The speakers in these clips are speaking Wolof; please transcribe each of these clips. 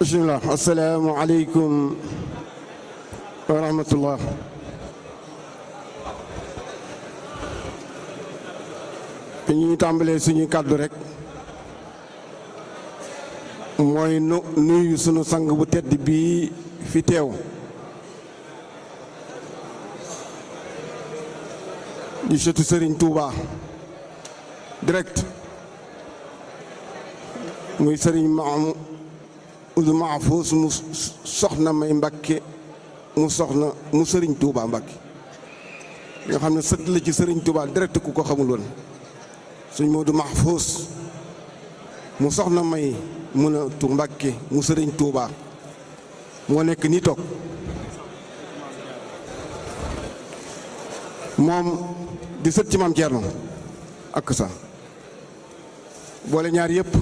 bismillah. Assalaamu aleykum wa rahmatullah. bi ñuy tàmbalee suñuy kàddu rek mooy nuyu sunu sang bu tedd bii fi teew di sëtu Sëriñ Tuuba direct muy Sëriñ Mahfuus mu soxna May Mbakke mu Sëriñ Tuuba Mbakke nga xam ne sët la ci Sëriñ Tuuba direct ku ko xamul woon Sëriñ Moodu Mahfuus mu soxna May Munatu Mbakke mu Sëriñ Tuuba moo nekk nii toog moom di sët ci maam Thierno ak sa boole ñaar yëpp.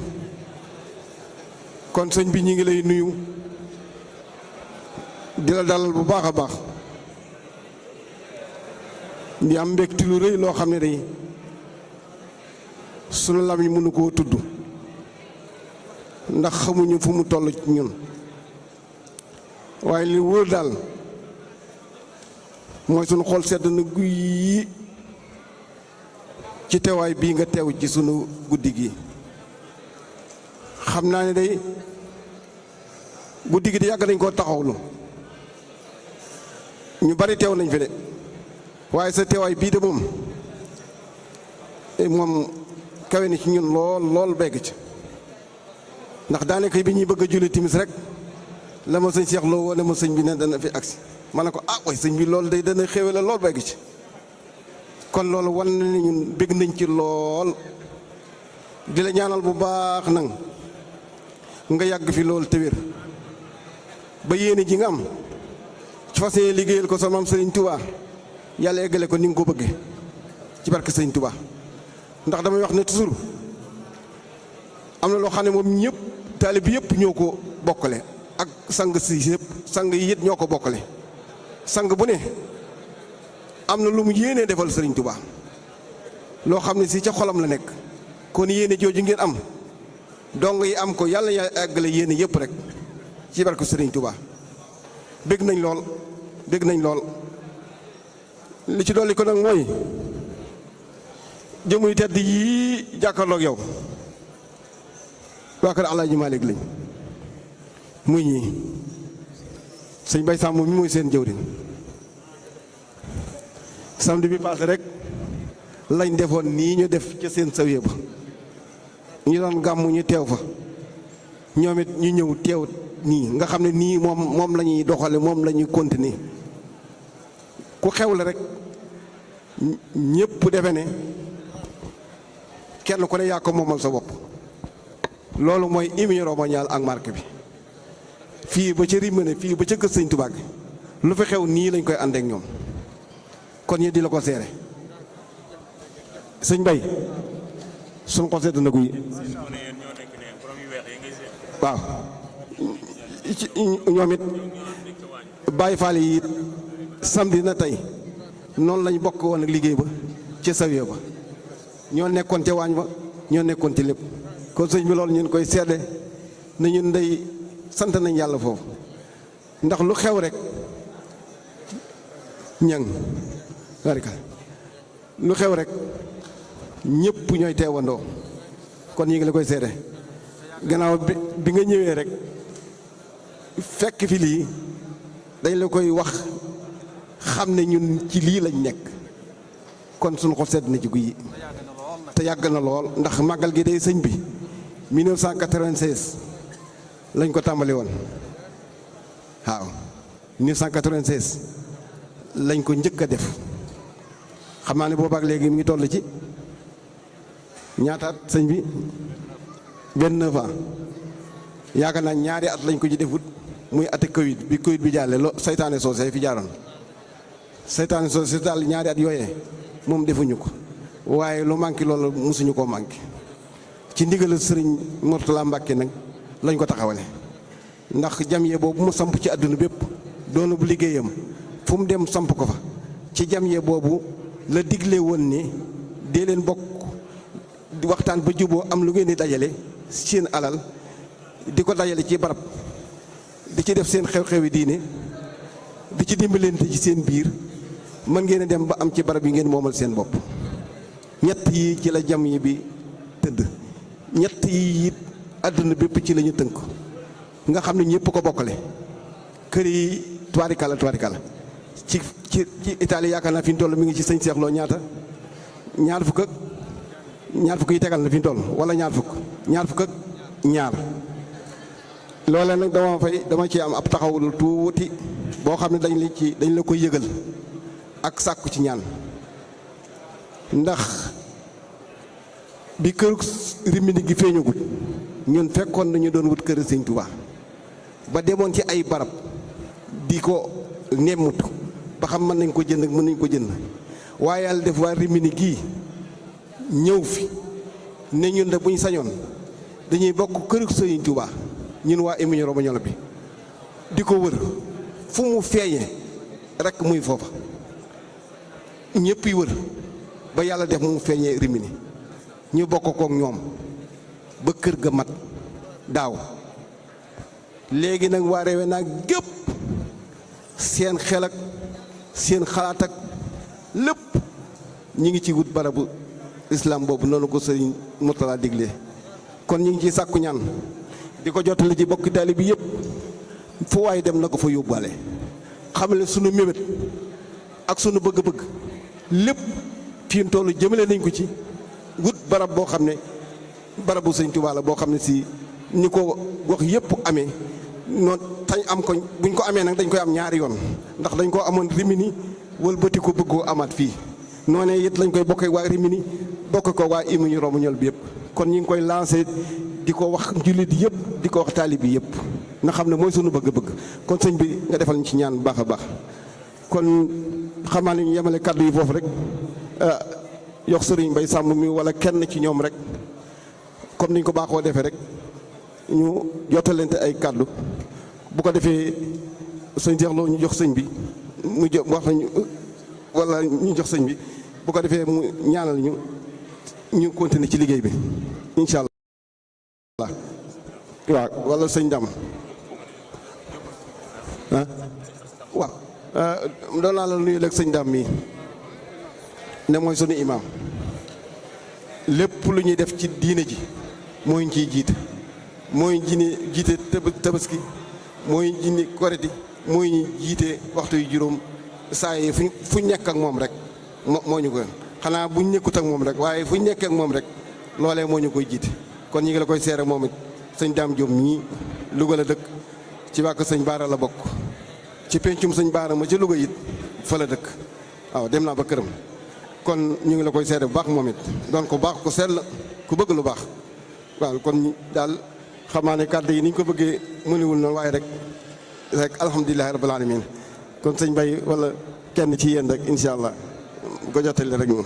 kon sëñ bi ñu ngi lay nuyu di la dalal bu baax a baax di am mbégte lu rëy loo xam ne day sunu lam yi mënu koo tudd ndax xamuñu fu mu toll ci ñun waaye li wóor daal mooy sunu xol sedd na guy yi ci teewaay bii nga teew ci sunu guddi gi. xam naa ne day guddi gi di yàgg nañ koo taxawlu ñu bari teew nañ fi de waaye sa teewaay bii de moom kawe na ci ñun lool begg ci ndax daanaka bi ñuy bëgg a julli timis rek la ma sëñ Cheikh Lo woo ne ma sëñ bi ne dana fi agsi ma ne ko way sëñ bi loolu day dana xéwe la lool begg ci kon loolu wan na ne ñun bëgg nañ ci lool di la ñaanal bu baax nag nga yàgg fi loolu te wér ba yéene ji nga am ci fas yéene liggéeyal ko sa maam Sëriñ Tuubaa yàlla eggale ko ni nga ko bëggee ci barke Sëriñ Tuubaa ndax damay wax ne toujours am na loo xam ne moom ñëpp taalib yëpp ñoo ko bokkale ak sang si yëpp sang yi it ñoo ko bokkale sang bu ne am na lu mu yéenee defal Sëriñ Tuubaa loo xam ne si ca xolam la nekk kon yéene jooju ngeen am dong yi am ko yàlla ya eggale yéene yëpp rek ci barke Sëriñ Tuubaa bég nañ lool li ci dolli ko nag mooy jëmuy tedd yii jàkkaarloog yow waa kër Alaaji Maalik lañ muy ñii sëñ Bay Sàmm mi mooy seen jëwriñ samedi bi passé rek lañ defoon nii ñu def ca seen sawiya ba ñu doon gàmmu ñu teew fa ñoom it ñu ñëw teew nii nga xam ne nii moom la ñuy doxale moom la ñuy continuer ku xewle rek ñëpp defe ne kenn ku ne yaa ko moomal sa bopp loolu mooy union mondiale ak marque bi fii ba ca Rimene fii ba ca kër Sëñ Tuubaa gi lu fi xew nii lañ koy àndeek ñoom kon ñi di la ko seere sëñ Bay suñ ko sedd na guy waaw ñoom it Baay Faal yi samedi na tey noonu lañ bokk woon ak liggéey ba ca sawiya ba ñoo nekkoon ca waañ ba ñoo nekkoon ci lépp kon sëñ bi loolu ñun koy sedde na ñun day sant nañ yàlla foofu ndax lu xew rek ñang warika lu xew rek ñëpp ñooy teewandoo kon ñu ngi la koy seede gannaaw bi nga ñëwee rek fekk fi lii dañ la koy wax xam ne ñun ci lii lañ nekk kon suñu xol sedd na ci guy yi te yàgg na lool ndax màggal gi day sëñ bi 1996 lañ ko tàmbali woon waaw 1996 lañ ko njëkk a def xam naa ne boobaak léegi mi ngi toll ci ñaataat sëñ bi 29 ans yaakaar naa ñaari at lañ ko ci defut muy ati Covid bi jàlle seytaane soosé fi jaaroon seytaane soosé daal ñaari at yooyee moom defuñu ko waaye lu manqué loolu mosuñu koo manqué ci ndigal sëriñ Mourtala Mbàkke nag lañ ko taxawale ndax jamye boobu mu samp ci àdduna bépp doonu bu liggéeyam fu mu dem samp ko fa ci jamye boobu la digle woon ni dee leen bokk di waxtaan ba juboo am lu ngeen di dajale seen alal di ko dajale ci barab di ci def seen xew-xewi diine di ci dimbalante ci seen biir mën ngeen a dem ba am ci barab yi ngeen moomal seen bopp. ñett yi ci la jam yi bi tëdd, ñett yi it àdduna bépp ci la ñu tënk nga xam ne ñëpp ko bokkale. kër yi tubaarikàlla ci Italie yaakaar naa fi ñu toll mi ngi ci sëñ Cheikh Lo ñaata ñaar fukk yi tegal na fi ñu toll wala ñaar fukk ak ñaar. loolee nag dama ci am ab taxawul tuuti boo xam ne dañ la koy yëgal ak sàkku ci ñaan. ndax bi kër Rimini gi feeñagut ñun fekkoon nañu doon wut kër Sëñ Tuubaa ba demoon ci ay barab di ko nemmutu ba xam mën nañ ko jënd ak mën nañ ko jënd waaye yàlla def waa Rimini gii ñëw fi ne ñun de bu ñu sañoon dañuy bokk kër Sëñ Tuubaa ñun waa Emilia Romagnola bi di ko wër fu mu feeñee rekk muy foofa ñëpp yi wër ba yàlla def mu feeñee Rimini ñu bokk kook ñoom ba kër ga mat daaw. léegi nag waa réewe naa gépp seen xel ak seen xalaat ak lépp ñi ngi ci wut barabu islam boobu noonu ko sëriñ Murtala digle. kon ñi ngi ciy sàkku ñaan di ko jottali ci bokki taalibe bi yëpp fu waay dem na ko fa yóbbaale xam ne sunu mébét ak sunu bëgg-bëgg lépp fi mu toll jëmale nañ ko ci wut barab boo xam ne barabu Sëñ Tuubaa la boo xam ne si ni ko wax yëpp amee noonu tañ am ko buñ ko amee nag dañ koy am ñaari yoon ndax dañ koo amoon Rimini wëlbati ko bëggoo amaat fii noonee it lañ koy bokkee waa Rimini bokk ko waa Emilia Romagnola bi yëpp. kon ñi ngi koy lancé di ko wax jullit yëpp di ko wax taalib yi yëpp nga xam ne mooy sunu bëgg-bëgg kon sëñ bi nga defal ñu ci ñaan bu baax a baax. kon xamaa ne ñu yemale kàddu yi foofu rek yox sëriñ Mbay Sàmb mi wala kenn ci ñoom rek comme niñ ko baaxoo defee rek ñu jottalante ay kàddu bu ko defee sëñ Cheikh Lo ñu jox sëñ bi mu jox wax nañu wala ñu jox sëñ bi bu ko defee mu ñaanal ñu continuer ci liggéey bi incha allah. waaw wala sëñ Dam waaw doon naa la nuyu léegi sëñ Dam mii ne mooy sunu imaam lépp lu ñuy def ci diine ji mooy ñu ciy jiite mooy jiite tabaski mooy jiite korite mooy ñu jiite waxtu yu juróom saa yi fu nekk ak moom rek moo ñu ko xanaa buñ nekkut ak moom rek waaye fu ñu nekkee ak moom rek loolee moo ñu koy jiite. kon ñi ngi la koy seere moom it sëñ Dame Diop ñii Louga la dëkk ci wàkk sëñ Baara la bokk ci pencum sëñ Baara ma ci Louga it fa la dëkk waaw dem naa ba këram. kon ñu ngi la koy seere bu baax moom it doon ko baax ko sell ku bëgg lu baax waaw kon daal xamaa ne kàddu yi ni ñu ko bëggee mëniwul noonu waaye rek alhamdulilahi rabbil alamin kon sëñ Bay wala kenn ci yéen rek incha allah ko jottali rek ñu.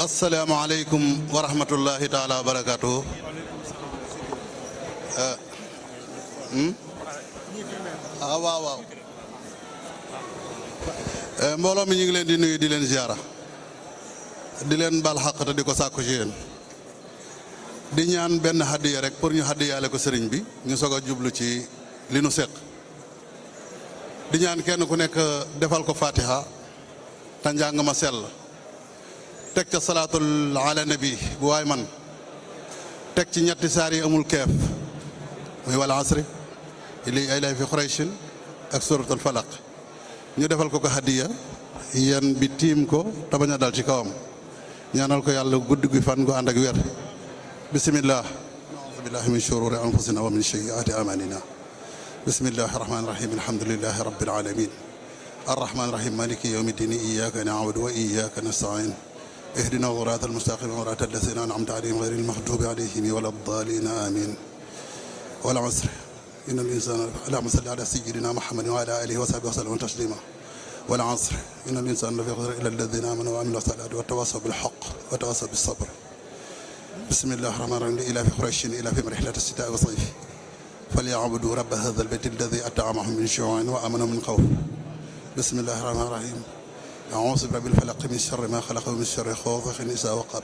asalaamaaleykum wa rahmatullahi taala wa barakaatu. waaw mbooloo mi ñu ngi leen di nuyu di leen ziara di leen bal xaq te di ko sàkku ci yéen di ñaan benn hadiya rek pour ñu hadiyaale ko sëriñ bi ñu soog a jublu ci li nu seq di ñaan kenn ku nekk defal ko fatiha te njàng ma sell teg ca salaatul ala nabi bu waay man teg ci ñetti saar yi amul keef muy wal asri li ay lay fi Qurayshin ak suratul falaq ñu defal ko hadiya yan bi tiim ko te bañ a dal ci kawam ñaanal ko yàlla gudd gi fan gu ànd ak wér bismillah a'uuzu billahi min shururi anfusina wa min sayyiati a'malina bismillahi rahmani rahim alhamdulillahi rabbil alamin arrahmani rahim maliki yawmi ddin iyyaka na'budu wa iyyaka nasta'in ihdina siratal mustaqim siratal ladzina an'amta alayhim ghayril maghdubi alayhim waladdallin amin wal 'asr إن الإنسان اللهم صل على سيدنا محمد وعلى آله وصحبه وسلم تسليما والعصر إن الإنسان لفي خسر إلا الذين آمنوا وعملوا الصالحات وتواصوا بالحق وتواصوا بالصبر بسم الله الرحمن الرحيم إلى في قريش إلى في رحلة الشتاء والصيف فليعبدوا رب هذا البيت الذي أطعمهم من جوع وآمنهم من خوف بسم الله الرحمن الرحيم أعوذ برب الفلق من شر ما خلق ومن شر غاسق إذا وقب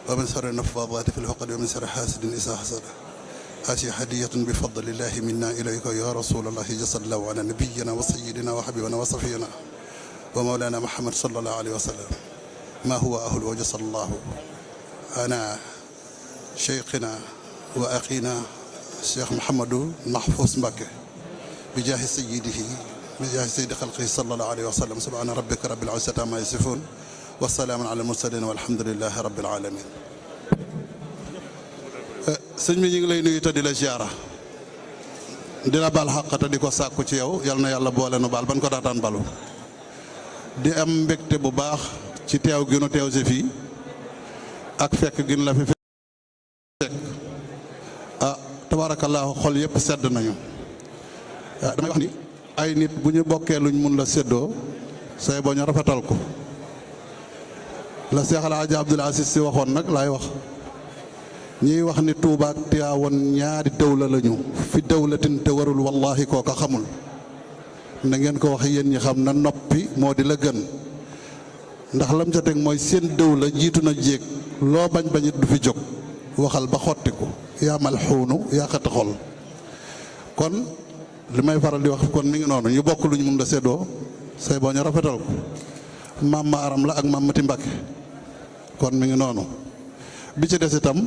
ومن شر النفاثات في العقد ومن شر حاسد إذا حسد هذه هدية بفضل الله منا إليك يا رسول الله صلى الله على نبينا وسيدنا وحبيبنا وصفينا ومولانا محمد صلى الله عليه وسلم ما هو أهل وجه صلى الله أنا شيخنا وأخينا الشيخ محمد محفوظ مكة بجاه سيده بجاه سيد خلقه صلى الله عليه وسلم سبحان ربك رب العزة عما يصفون والسلام على المرسلين والحمد لله رب العالمين. sëñ bi ñu ngi lay nuyu te di la ziara di la baal xàq te di ko sàkku ci yow yal na yàlla boole nu baal ban ko daataan balu di am mbégte bu baax ci teew gi nu teew si fii ak fekk gi nu la fi fekk tabaarakallaahu xol yëpp sedd nañu damay wax ni ay nit bu ñu bokkee luñ mun la séddoo say boo ñu rafetal ko la Seex Alaaji Abdul Asiis Si waxoon nag laay wax ñiy wax ni Tuuba ak Tiwaawan ñaari dawla lañu fi dawlatin te warul wallahi kooka xamul na ngeen ko wax yéen ñi xam na noppi moo di la gën ndax lam ca teg mooy seen dawla jiitu na jéeg loo bañ bañit du fi jóg waxal ba xottiku yaa mal xuunu yaa xati xol kon li may faral di wax kon mi ngi noonu ñu bokk luñ mun la séddoo say boo ñu rafetal ko maam ma aram la ak maam Mati Mbakke kon mi ngi noonu bi ci des itam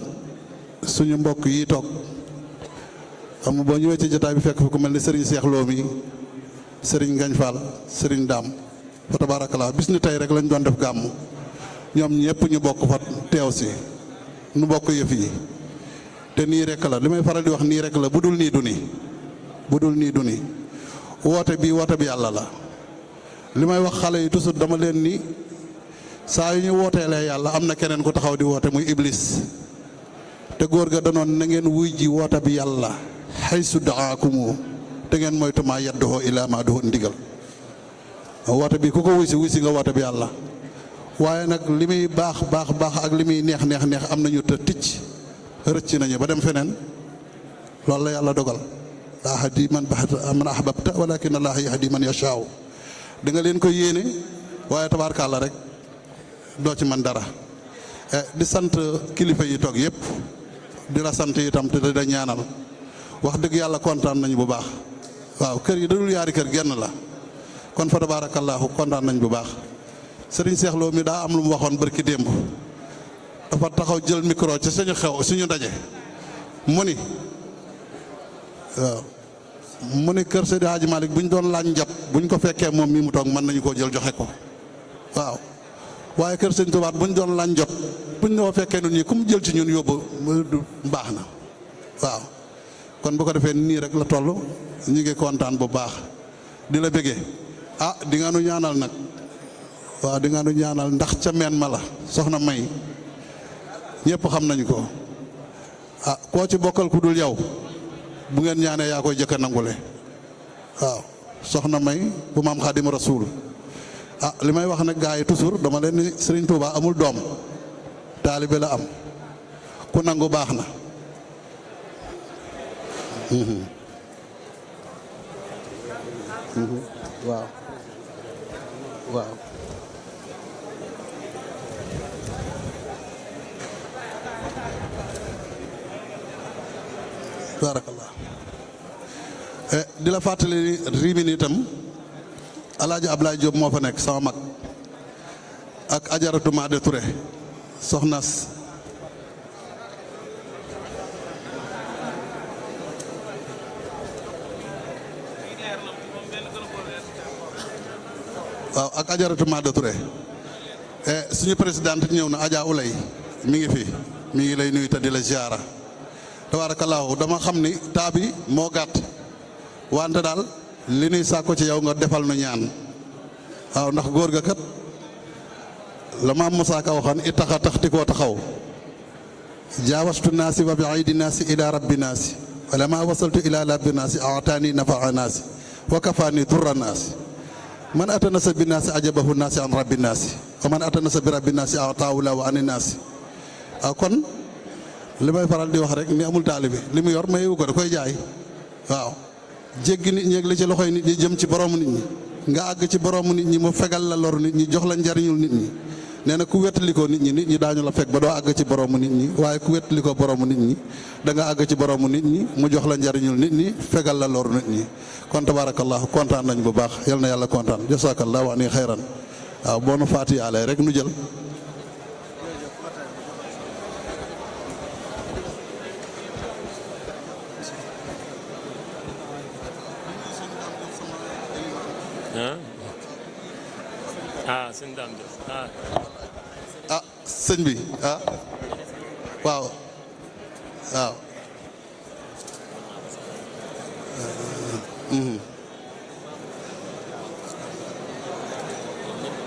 suñu mbokk yi toog xam boo ñëwee ci jotaay bi fekk fi ku mel ni Serigne Cheikh Lo mi Serigne Ngagne Fall Serigne Dame fa tabarakallah bis ni tey rek lañ doon def gàmm ñoom ñëpp ñu bokk fa teew si nu bokk yëf yi te nii rek la li may faral di wax nii rek la bu dul nii du nii bu dul nii du nii woote bi yàlla la li may wax xale yi toujours dama leen ni saa yu ñu wooteelee yàlla am na keneen ku taxaw di woote muy iblis te góor ga danoon na ngeen wuy ji woote bi yàlla xaysu daakumu te ngeen moytu maa yadduhoo ilaa maa duhoo ndigal woote bi ku ko wuy si nga woote bi yàlla waaye nag li muy baax ak li muy neex am nañu te ticc rëcc nañu ba dem feneen loolu la yàlla dogal laa hadi man ahbabta walakin allah yahdi man yashaaw da nga leen ko yéene waaye tabaarkàlla rek doo ci man dara di sant kilifa yi toog yëpp di la sant itam te da ñaanal wax dëgg yàlla kontaan nañu bu baax waaw kër yi dadul yaari kër genn la kon fa tabaarakallaahu kontaan nañ bu baax Serigne Cheikh Lo mi daa am lu mu waxoon barki démb dafa taxaw jël micro ci suñu xew suñu ndaje mu ni waaw mu ni kër Seydi Hadji Malick bu ñu doon laaj njab bu ñu ko fekkee moom mi mu toog mën nañu koo jël joxe ko waaw waaye kër Sëñ Tuubaa bu ñu doon laaj njot bu ñu fekkee ñun ñi ku mu jël ci ñun yóbbu baax na waaw kon bu ko defee nii rek la toll ñu ngi kontaan bu baax di la bëggee di nga nu ñaanal nag waaw di nga nu ñaanal ndax ca meen ma la soxna May ñëpp xam nañu ko koo ci bokkal ku dul yow bu ngeen ñaanee yaa koy jëkk a nangule waaw soxna May bu maam Xaadim Rasuul li may wax nag gaa yi toujours dama leen ni Serigne Touba amul doom taalibe la am ku nangu baax na waaw waaw barakallah di la fàttali rimin itam Alaaji Ablaye Diop moo fa nekk sama mag ak Ajaratu Made Touré soxnas waaw ak Ajaratu Made Touré suñu présidente ñëw na Adja Ulay mi ngi fi mi ngi lay nuyu te di la ziara tabaarakallaahu dama xam ni taa bi moo gàtt wante daal li nuy sàkko ci yow nga defal nu ñaan waaw ndax góor ga kat la maam Musaa Ka waxoon ittaxa taxti koo taxaw jaawastu naasi wa bi aydi naasi ila rabbi naasi wala ma wasaltu ila labbi naasi ataani nafaa naasi wa kafaani durra naasi man atanasa bi naasi ajabahu naasi an rabbi naasi wa man atanasa bi rabbi naasi ataawula wa ani naasi kon li may faral di wax rek ni amul taalibe li mu yor mayewu ko da koy jaay waaw jéggi nit ñi ak li ci loxoy nit ñi jëm ci boroomu nit ñi nga àgg ci boroomu nit ñi mu fegal la loru nit ñi jox la njariñul nit ñi nee na ku wettalikoo nit ñi daañu la fekk ba doo àgg ci boroomu nit ñi waaye ku wettalikoo boroomu nit ñi da nga àgg ci boroomu nit ñi mu jox la njariñul nit ñi fegal la loru nit ñi kon tabarakallahu kontaan nañ bu baax yal na yàlla kontaan jasakallahu ani xayran waaw boo nu faati yàlla rek nu jël sëñ Dame Diop sëñ bi waaw waaw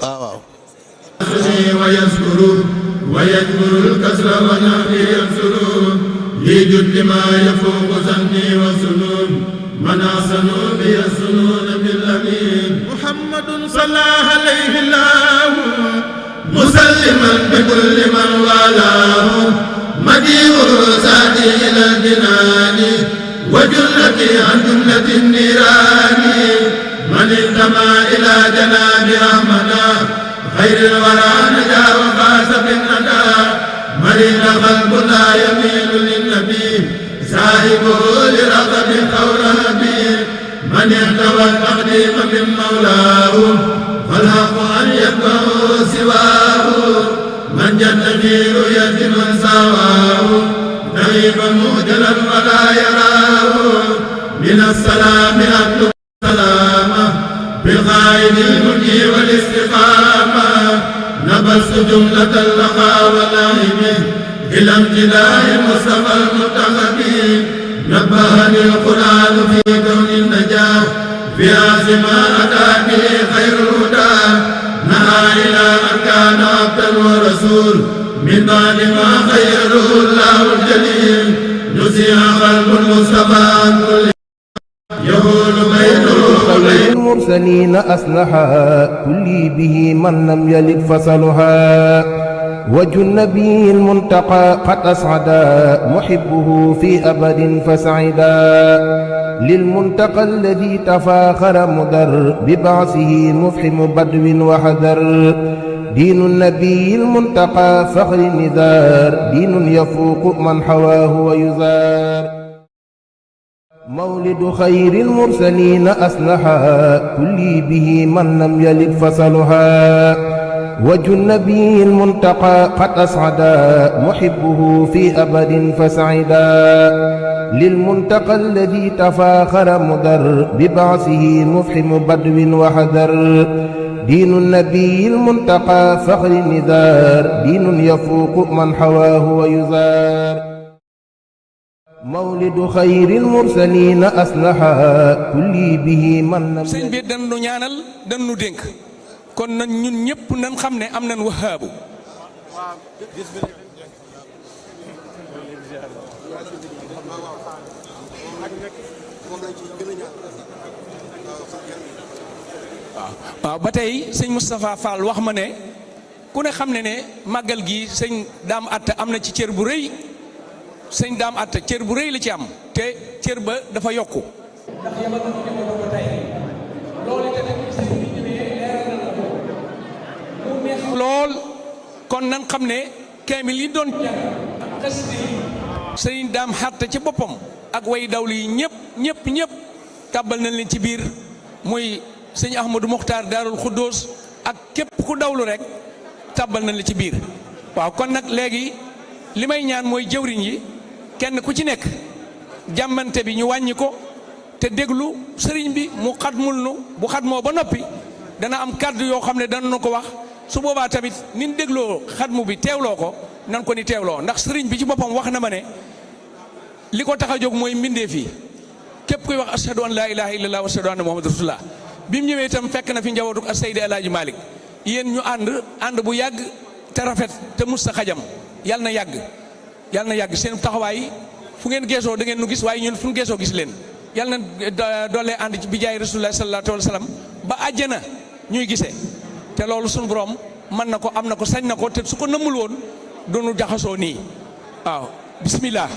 waaw ويذكر ويجبر الكسر ونحن ينصر لجد ما يفوق ظني وظنون من أحسنوا بي الظنون بالأمين محمد صلى عليه الله مسلما بكل من والاه مديح سادي إلى الجنان وجلتي عن جملة النيران من انتمى إلى جناب أحمد خير الورى نجا وفاز بالندى مريض قلب لا يميل للنبي ساهبه لرغب قورابي من احتوى التقديم من مولاه فالحق أن يتبعه سواه من جد في رؤية من سواه نغيبا مهجلا ولا يراه من السلام أطلب السلامة بالقائد الملك والاستقامة نبذت جملة اللقى واللائم إلى امتداء المصطفى المنتخب نبهني القرآن في كون النجاة في عاصمة أتى به خير الهدى نهى إلى أن كان عبدا ورسول من بعد ما خيره الله الجليل نزيع قلب المصطفى عن كل يهول بينه خير المرسلين أصلحا كلي به من لم يلد فصلها وجه النبي المنتقى قد أسعدا محبه في أبد فسعدا للمنتقى الذي تفاخر مدر ببعثه مفحم بدو وحذر دين النبي المنتقى فخر نذار دين يفوق من حواه ويزار مولد خير المرسلين أصلحا كلي به من لم يلد فصلها وجه النبي المنتقى قد أسعدا محبه في أبد فسعدا للمنتقى الذي تفاخر مدر ببعثه مفحم بدو وحذر دين النبي المنتقى فخر نذار دين يفوق من حواه ويزار مولد خير المرسلين أصلحا كلي به من لم sëñ bi dañ nu ñaanal dañ nu dénk kon nañ ñun ñëpp nañ xam ne am nañ wahaabu waaw ba tey sëñ Moustapha Fall wax ma ne ku ne xam ne màggal gi sëñ Daam Atta am na ci cër bu rëy sëñ Daam Atta cër bu rëy la ci am te cër ba dafa yokku ndax yabal na ko ba tey loolu tamit sëñ bi ñëwee leeral na ko mu neex lool kon nan xam ne kaamil yi doon jàng xasida yi sëñ Daam Atta ci boppam ak way dawlu yi ñëpp tàbbal nañ leen ci biir muy sëñ Ahmadou Mokhtar Daarul Xuddoos ak képp ku dawlu rek tàbbal nañ la ci biir waaw kon nag léegi li may ñaan mooy jëwriñ yi kenn ku ci nekk jàmmante bi ñu wàññi ko te déglu sëriñ bi mu xatmul nu bu xatmoo ba noppi dana am kàddu yoo xam ne dana nu ko wax su boobaa tamit nin dégloo xatmu bi teewloo ko nan ko ni teewloo ndax sëriñ bi ci boppam wax na ma ne li ko tax a jóg mooy mbindeef yi képp kuy wax ashhadu an laa ilaha illallah wa ashhadu anna muhammadu rasulullah bi mu ñëwee itam fekk na fi njabootu ak Seydi Alaaji Malick yéen ñu ànd bu yàgg te rafet te musta xajam yàlla na yàgg seen taxawaay fu ngeen geesoo da ngeen nu gis waaye ñun fu ñu geesoo gis leen yàlla na doolee ànd ci bi jaay rasulullah sallallahu alayhi wa sallam ba àjjana ñuy gisee te loolu suñu borom mën na ko am na ko sañ na ko te su ko nëmmul woon duñu jaxasoo nii waaw bismillah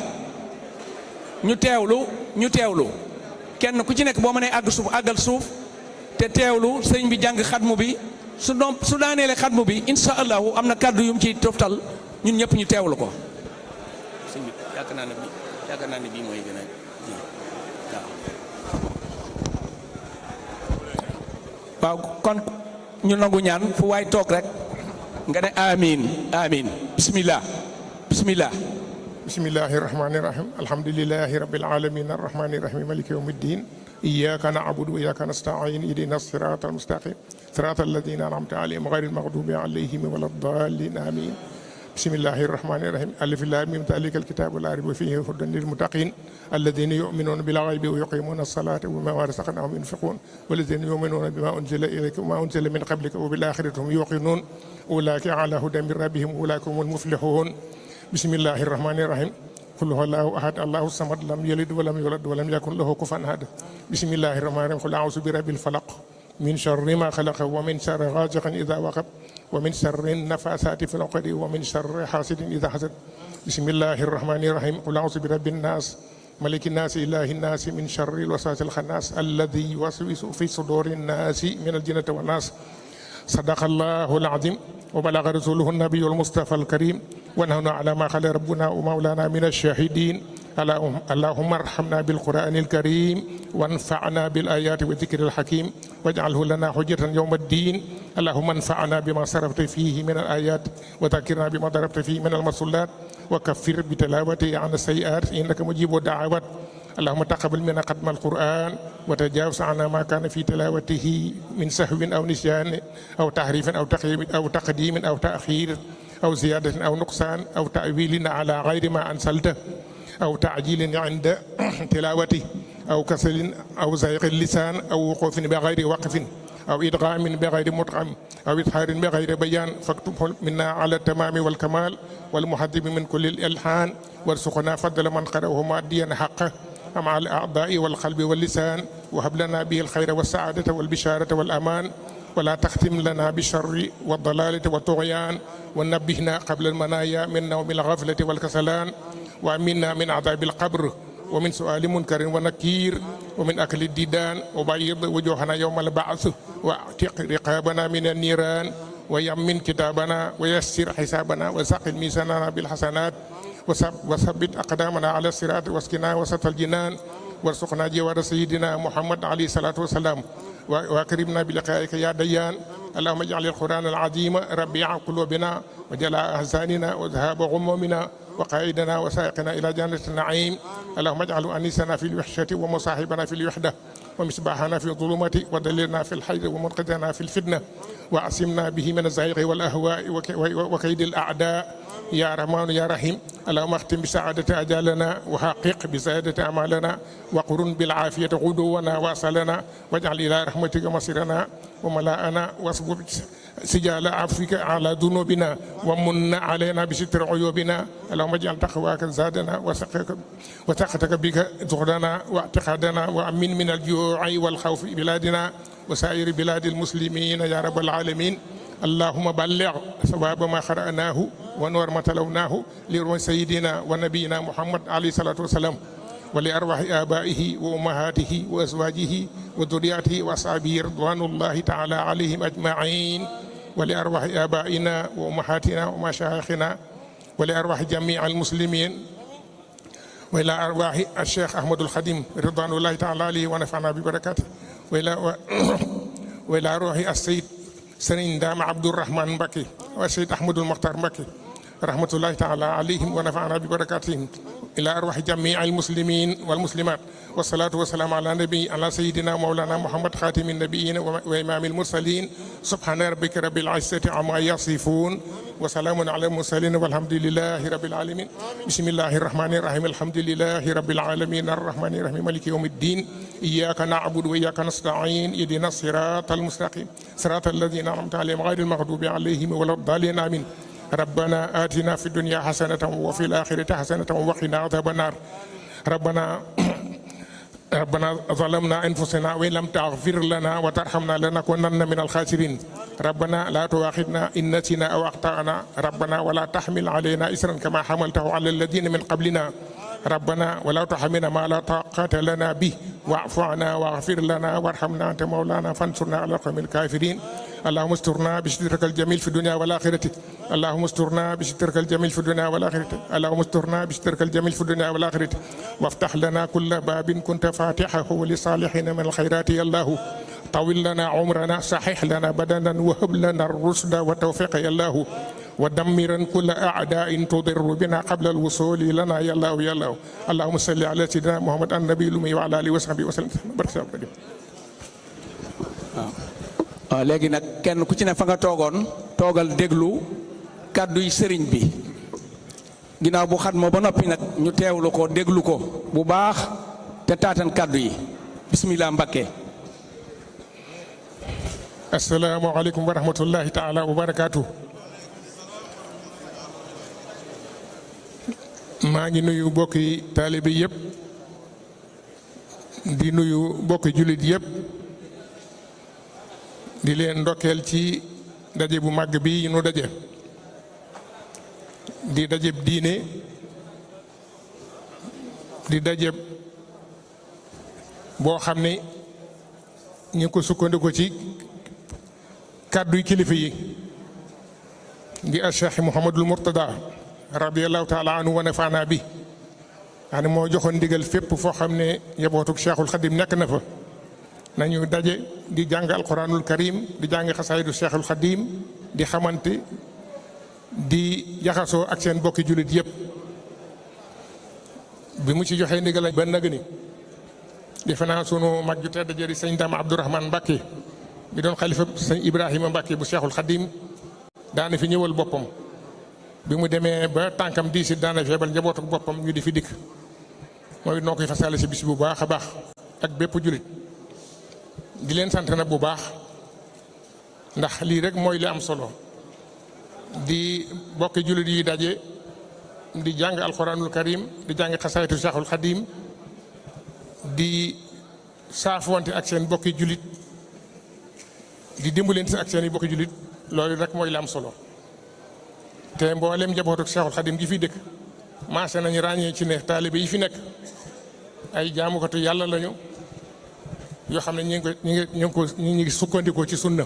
ñu teewlu kenn ku ci nekk boo mënee àgg suuf àggal suuf te teewlu sëñ bi jàng xatmu bi su daaneele xatmu bi insha allahu am na kàddu yum ci toftal ñun ñëpp ñu teewlu ko. sëñ bi yaakaar naa ne bii mooy gën a waaw kon ñu nangu ñaan fu waay toog rek nga ne amiin amiin bismillah bismillah. bismillahi irrahmani irrahim alhamdulilahi rabbil alamin arrahmani irrahim maliki yawmi ddin iyyaka na'budu wa iyyaka nasta'in ihdina sirata almustaqim sirata alladhina an'amta alayhim ghayril maghdubi alayhim waladdallin amin bismillahi irrahmani irrahim alif lam mim dhalika alkitabu la rayba fihi hudan lilmuttaqin alladhina yu'minuna bil ghaibi wa yuqimuna as-salata wa mimma razaqnahum yunfiqun walladhina yu'minuna bima unzila ilayka wa ma unzila min qablika wa bil akhirati hum yuqinun ulaika ala hudan min rabbihim ulaika humul muflihun bismillahi irrahmani irrahim qul huwallahu ahad allahu samad lam yalid walam yulad walam yakun lahu kufuwan ahad bismillahi irrahmani irrahim qul a'udhu bi rabbil falaq min sharri ma khalaqa wa min sharri ghasiqin idha waqab wa min sharri nafasati fil 'uqadi wa min sharri hasidin idha hasad bismillahi irrahmani irrahim qul a'udhu bi rabbin nas malikin nas ilahin nas min sharri alwaswasil khannas alladhi yuwaswisu fi sudurin nasi min aljinnati wan nas sadaqallahu alazim wa balagha rasuluhu an-nabiyyu al-mustafa al-karim wa nahnu ala ma qala rabbuna wa mawlana min ash-shahidin allahumma arhamna bil qur'anil karim wanfa'na bil ayati wa dhikril hakim waj'alhu lana hujjatan yawm ad-din allahumma anfa'na bima sarafta fihi min al-ayat wa dhakkirna bima darabta fihi min al-masullat wa kaffir bi tilawati 'an as-sayyi'at innaka mujibu da'awat اللهم تقبل منا ختم القرآن وتجاوز عنا ما كان في تلاوته من سهو أو نسيان أو تحريف أو تقديم أو تأخير أو زيادة أو نقصان أو تأويل على غير ما أنزلته أو تعجيل عند تلاوته أو كسل أو زيغ اللسان أو وقوف بغير وقف أو إدغام بغير مدغم أو إظهار بغير بيان فاكتبه منا على التمام والكمال والمحذب من كل الألحان وارزقنا فضل من قرأه ماديا حقه مع الأعضاء والقلب واللسان وهب لنا به الخير والسعادة والبشارة والأمان ولا تختم لنا بالشر والضلالة والطغيان ونبهنا قبل المنايا من نوم الغفلة والكسلان وأمنا من عذاب القبر ومن سؤال منكر ونكير ومن أكل الديدان وبيض وجوهنا يوم البعث واعتق رقابنا من النيران ويمن كتابنا ويسر حسابنا وثقل ميزاننا بالحسنات وثبت أقدامنا على الصراط واسقنا وسط الجنان وارزقنا جوار سيدنا محمد عليه الصلاة والسلام وأكرمنا بلقائك يا ديان اللهم اجعل القرآن العظيم ربيع قلوبنا وجلاء أحزاننا وذهاب غمومنا وقائدنا وسائقنا إلى جنة النعيم اللهم اجعل أنيسنا في الوحشة ومصاحبنا في الوحدة ومصباحنا في الظلمة ودليلنا في الحيض ومنقذنا في الفتنة وعصمنا به من الزيغ والأهواء وكيد الأعداء يا رحمن يا رحيم اللهم اختم بسعادة أجالنا وحقق بسعادة أعمالنا وقرن بالعافية غدونا واصلنا واجعل إلى رحمتك مصيرنا وملاءنا واصبر سجال عفوك على ذنوبنا ومن علينا بستر عيوبنا اللهم اجعل تقواك زادنا وثقتك بك زهدنا واعتقادنا وأمن من الجوع والخوف بلادنا وسائر بلاد المسلمين يا رب العالمين اللهم بلغ ثواب ما قرأناه ونور ما تلوناه لروح سيدنا ونبينا محمد عليه الصلاة والسلام ولأرواح آبائه وأمهاته وأزواجه وذرياته وأصحابه رضوان الله تعالى عليهم أجمعين ولأرواح آبائنا وأمهاتنا ومشايخنا ولأرواح جميع المسلمين وإلى أرواح الشيخ أحمد الخديم رضوان الله تعالى عليه ونفعنا ببركاته وإلى روح السيد سرين دام عبد الرحمن مبكي والسيد أحمد المختار مبكي رحمة الله تعالى عليهم ونفعنا ببركاتهم إلى أرواح جميع المسلمين والمسلمات والصلاة والسلام على سيدنا مولانا محمد خاتم النبيين وإمام المرسلين سبحان ربك رب العزة عما يصفون وسلام على المرسلين والحمد لله رب العالمين بسم الله الرحمن الرحيم الحمد لله رب العالمين الرحمن الرحيم مالك يوم الدين إياك نعبد وإياك نستعين اهدنا الصراط المستقيم صراط الذين أنعمت عليهم غير المغضوب عليهم ولا الضالين آمين ربنا آتنا في الدنيا حسنة وفي الآخرة حسنة وقنا عذاب النار ربنا ظلمنا أنفسنا وإن لم تغفر لنا وترحمنا لنكونن من الخاسرين ربنا لا تؤاخذنا إن نسينا أو أخطأنا ربنا ولا تحمل علينا إسرا كما حملته على الذين من قبلنا ربنا ولا تحملنا ما لا طاقة لنا به واعف عنا واغفر لنا وارحمنا أنت مولانا فانصرنا على القوم الكافرين اللهم استرنا بسترك الجميل في الدنيا والآخرة اللهم استرنا بسترك الجميل في الدنيا والآخرة اللهم استرنا بسترك الجميل في الدنيا والآخرة وافتح لنا كل باب كنت فاتحه لصالحين من الخيرات يا الله طول لنا عمرنا صحح لنا بدنا وهب لنا الرشد والتوفيق يا الله ودمرا كل أعداء تضر بنا قبل الوصول لنا يا الله يا الله اللهم صل على سيدنا محمد النبي الأمي وعلى آله وصحبه وسلم barke waaw léegi nag kenn ku ci ne fa nga toogoon toogal déglu kàdduy sëriñ bi ginnaaw bu xat ma ba noppi nag ñu teewlu ko déglu ko bu baax te taatan kàddu yi bismillah Mbakke. asalaamaaleykum wa rahmatullahi taala wa barakaatu. maa ngi nuyu mbokki taalibe yëpp di nuyu mbokki jullit yëpp di leen ndokkeel ci daje bu màgg bi nu daje di dajeb diine di dajeb boo xam ne ñu ko sukkandiku ci kàdduy kilifa yi di Cheikh Mouhamadul Mourtada radiyallahu taala anhu wa nafaana bi xam ne moo joxoon ndigal fépp foo xam ne yabootuk Cheikhul Khadim nekk na fa nañu daje di jàng alquranul karim di jàng xasaayidu Cheikhul Khadim di xamante di jaxasoo ak seen bokki jullit yëpp bi mu ci joxee ndigal ba nag ni defe naa sunu mag ju tedd jëri sëñ Dame Abdourahmane Mbacke bi doon xalifa sëñ Ibrahima Mbacke bu Cheikhul Khadim daana fi ñëwal boppam bi mu demee ba tànkam diisi daana feebal njabootu boppam ñu di fi dikk mooy noo koy fasale si bis bu baax a baax ak bépp jullit di leen sant na bu baax ndax lii rek mooy li am solo di bokki jullit yi daje di jàng alquranul karim di jàng xasaytu Cheikhul Khadim di saafuwante ak seen bokki jullit di dimbalante ak seen i bokki jullit loolu rek mooy li am solo te mboolem njabootu Cheikhul Khadim gi fi dëkk maase nañu ràññee ci ne taalibe yi fi nekk ay jaamukatu yàlla lañu yoo xam ne ñu ngi sukkandikoo ci sunna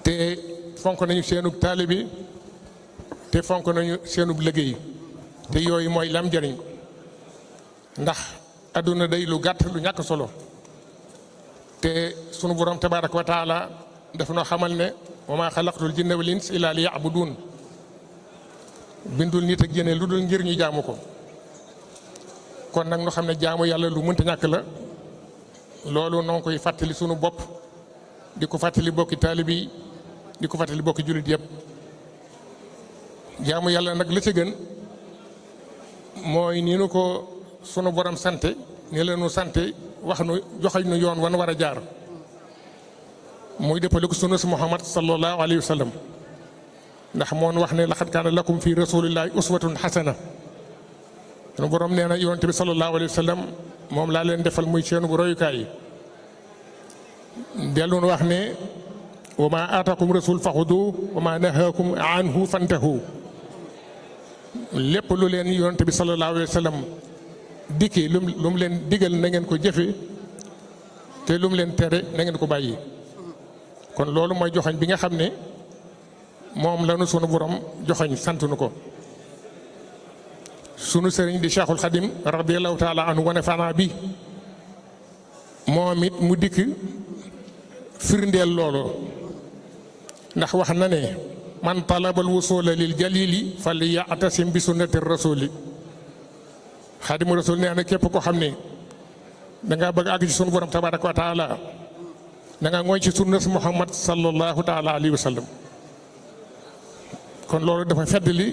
te fonk nañu seenub taalibe te fonk nañu seenub liggéey te yooyu mooy lam jariñ ndax adduna day lu gàtt lu ñàkk solo te sunu borom tabaaraka wa taala daf noo xamal ne wa maa xalaqtul jinna wal insa illaa li ya'buduun bindul nit ak jinne lu dul ngir ñu jaamu ko kon nag ñu xam ne jaamu yàlla lu mënta ñàkk la loolu noo ngi koy fàttali sunu bopp di ko fàttali bokki taalibe yi di ko fàttali bokki jullit yëpp jaamu yàlla nag la ca gën mooy ni nu ko sunu borom sante ni la nu sante wax nu joxañ nu yoon wan war a jaar muy dëppale ko sunna si Muhammad sallallahu alayhi wa sallam ndax moon wax ne laqad kaana lakum fi rasulillahi uswatun hasana sunu borom nee na yonent bi sallallahu alayhi wa sallam moom laa leen defal muy seen bu royukaay yi dellu wax ne wa ma aatakum rasul faxudu wa ma nahaakum anhu fantahu lépp lu leen yonent bi sallallahu alayhi wa sallam dikki lu mu leen digal na ngeen ko jëfe te lu mu leen tere na ngeen ko bàyyi kon loolu mooy joxañ bi nga xam ne moom lanu sunu borom joxañ sant nu ko sunu sëriñ di Cheikhul Khadim radiyallahu taala anhu wa nafana bi moom it mu dikk firndeel loolu ndax wax na ne man talabal wusula lil jalili fal ya'tasim bi sunnati rasuli Xaadimu Rasul nee na képp ko xam ne dangaa bëgg àgg ci sunu borom tabaraka wa taala da nga ngooy ci sunnas Muhammad sallallahu taala alayhi wa sallam kon loolu dafa feddali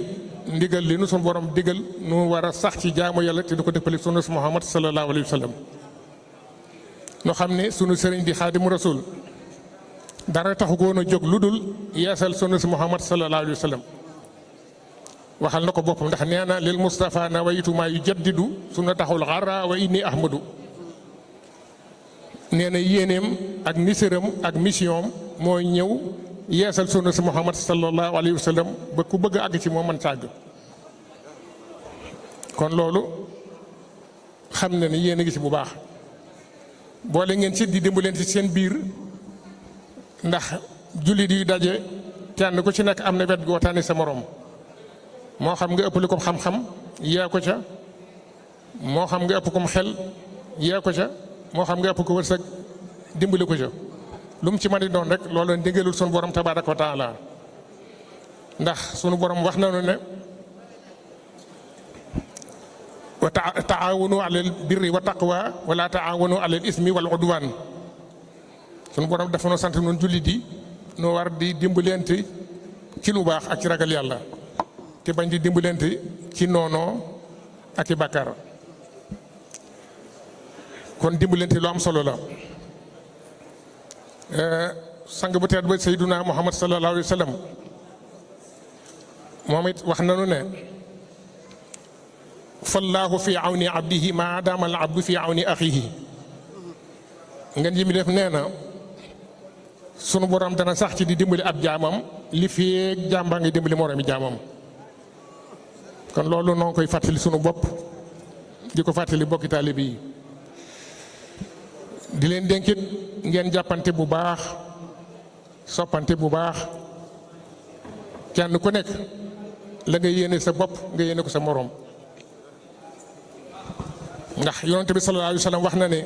ndigal li nu sunu borom digal nu war a sax ci jaamu yàlla te du ko dëppale sunnas Muhammad sallallahu alayhi wa sallam nu xam ne sunu sëriñ di Xaadimu Rasul dara taxu goon a jóg lu dul yeesal sunnas Muhammad sallallahu alayhi wa sallam waxal na ko boppam ndax nee na lil Mustafa nawaytu maa yujaddidu sunnatahul xarra wa inni ahmadu nee na yéeneem ak niséram ak mission mooy ñëw yeesal sunna si Muhammad sallallahu alayhi wa sallam ba ku bëgg a àgg ci moom man sàgg kon loolu xam na ni yéen a ngi ci bu baax boole ngeen ci di dimbaleen ci seen biir ndax jullit yu daje kenn ku ci nekk am na wet gu waxtaane sa morom moo xam nga ëppale ko xam-xam yee ko ca moo xam nga ëpp ko xel yee ko ca moo xam nga ëpp ko wërsëg dimbali ko ca lu mu ci mën di doon rek loolu ndigalul sunu borom tabaaraka wa taala ndax sunu borom wax nañu ne wa taawanu alal birri wa taqwa wala taawanu alal ismi wal udwan sunu borom dafa noo sant noonu jullit yi noo war di dimbalante ci lu baax ak ci ragal yàlla te bañ di dimbalante ci noonoo ak i bàkkaar kon dimbalante lu am solo la sang bu tedd ba Seyduna Muhammad sallallahu alayhi wa sallam moom it wax nanu ne fallaahu fi awni abdihi maa daama al abdu fi awni axihi ngeen ji mi def nee na sunu borom dana sax ci di dimbali ab jaamam li feeg jaam baa ngi dimbali moroomi jaamam kon loolu noo ngi koy fàttali sunu bopp di ko fàttali bokki taalibe yi di leen dénkit ngeen jàppante bu baax soppante bu baax kenn ku nekk la nga yéene sa bopp nga yéene ko sa moroom ndax yonent bi sallallahu alayhi wa sallam wax na ne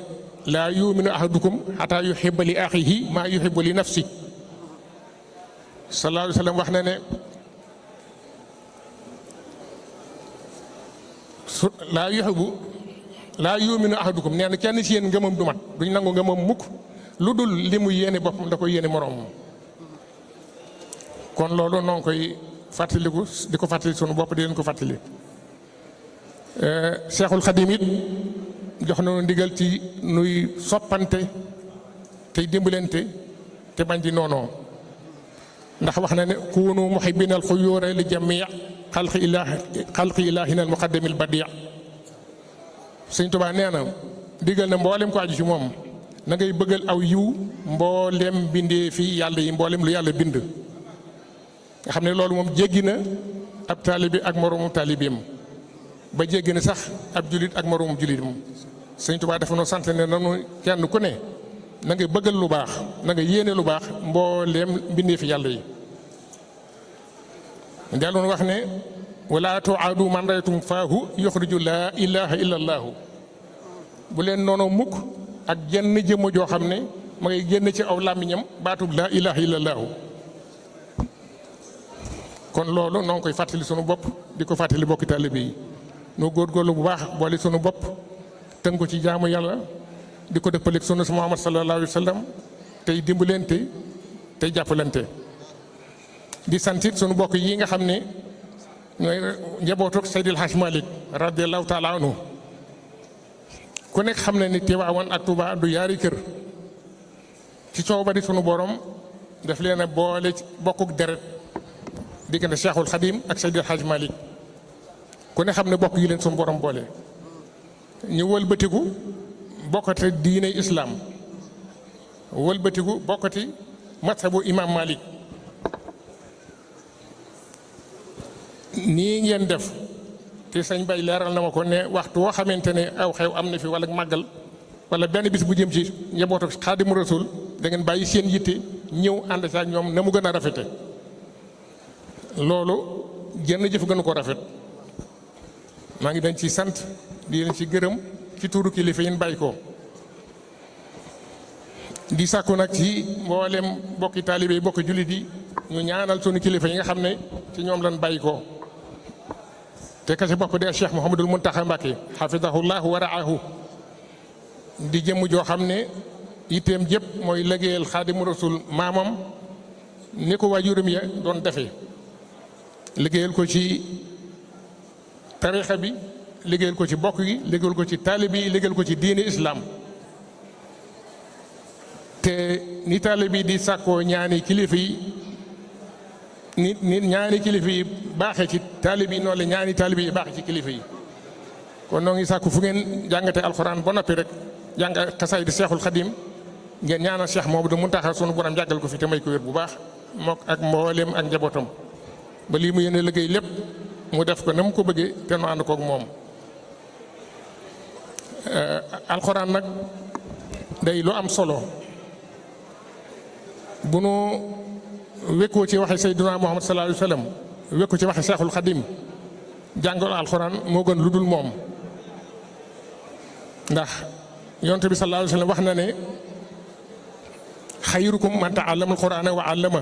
laa yuminu ahadukum xataa yuhibba li axihi maa yuhibbu li nafsi sallallahu alayhi wa sallam wax na ne laa yuminu ahadukum nee na kenn ci yéen ngëmam du mat duñ nangu ngëmam mukk lu dul li mu yéene boppam da koy yéene moroom kon loolu noo ngi koy fàttaliku di ko fàttali sunu bopp di leen ko fàttali Seexul Xadim it jox nañu ndigal ci nuy soppante tey dimbalante te bañ di noonoo ndax wax na ne kunu muhibbina al xuyuura li jamii xalqi ilaahina al muqaddami al badii Sëñ Tuubaa nee na digal na mboolem ko aju ci moom na ngay bëggal aw yiw mboolem bindee fii yàlla yi mboolem lu yàlla bind nga xam ne loolu moom jéggi na ab taalibi ak moroomu taalibeem ba jéggi na sax ab julit ak moroomu julitam Sëñ Tuubaa dafa noo sant ne nanu kenn ku ne na nga bëggal lu baax na nga yéene lu baax mbooleem bindee fi yàlla yi delloon wax ne wala tuaadu man raytum faahu yuxriju laa ilaha illa allaahu bu leen noonu mukk ak jenn jëmm joo xam ne ma ngay génn ci aw làmmiñam baatub laa ilaha illa allaahu kon loolu noo ngi koy fàttali sunu bopp di ko fàttali bokki taalibe yi noo góorgóorlu bu baax boole sunu bopp tënk ko ci jaamu yàlla di ko dëppaleeg sunu Muhammad sallallahu alayhi wa sallam tey dimbalante tey jàppalante di santit sunu bokk yi nga xam ne ñooy njabootuk Seydil Hadj Malick radiallahu taala anhu ku nekk xam ne ni Tiwaawan ak Tuuba du yaari kër ci coow bari sunu borom daf leen a boole bokkuk deret diggante Cheikhul Khadim ak Seydil Hadj Malick ku ne xam ne bokk yi leen sunu borom boole ñu wëlbatiku bokkati diine islam wëlbatiku bokkati mazhabu imam Malik nii ngeen def te sëñ Bay leeral na ma ko ne waxtu woo xamante ne aw xew am na fi wala màggal wala benn bis bu jëm ci njabootu Xaadimu Rasuul da ngeen bàyyi seen yitte ñëw ànd ci ak ñoom na mu gën a rafete loolu jenn jëf gënu ko rafet maa ngi dañ ci sant di leen ci gërëm ci tuuru kilifa yi ñu bàyyi ko di sàkku nag ci mboolem bokki taalibe yi bokki jullit yi ñu ñaanal sunu kilifa yi nga xam ne ci ñoom lan bàyyi ko te ka ci bopp de Cheikh Mouhamadul Muntaxa Mbàkke xafidahullahu wa raahu di jëmm joo xam ne yitteem jëpp mooy liggéeyal Xaadimu Rasuul maamam ni ko waajuram ya doon defee liggéeyal ko ci tariixa bi liggéeyal ko ci bokk yi liggéeyal ko ci taalibe yi liggéeyal ko ci diine islam te ni taalibe yi di sàkkoo ñaani kilifa yi ni ñaani kilifa yi baaxee ci taalibe yi noonu la ñaani taalibe yi baaxee ci kilifa yi kon noo ngi sàkku fu ngeen jàngate alxuraan ba noppi rek jàng xasaay di Seexul Xadim ngeen ñaanal Cheikh Mouhamadou Mountakha sunu borom jàggal ko fi te may ko wér bu baax mook ak mbooleem ak njabootam ba lii mu yéene liggéey lépp mu def ko na mu ko bëggee te nu ànd koog moom alxuraan nag day lu am solo bu nu wékkoo ci waxe Seydina Muhammad sallallahu alayhi wa sallam wékku ci waxe Seexul Xadim jàngal alxuraan moo gën lu dul moom ndax yonent bi sallallahu alayhi wa sallam wax na ne xayrukum man ta'allama alxuraana wa 'allama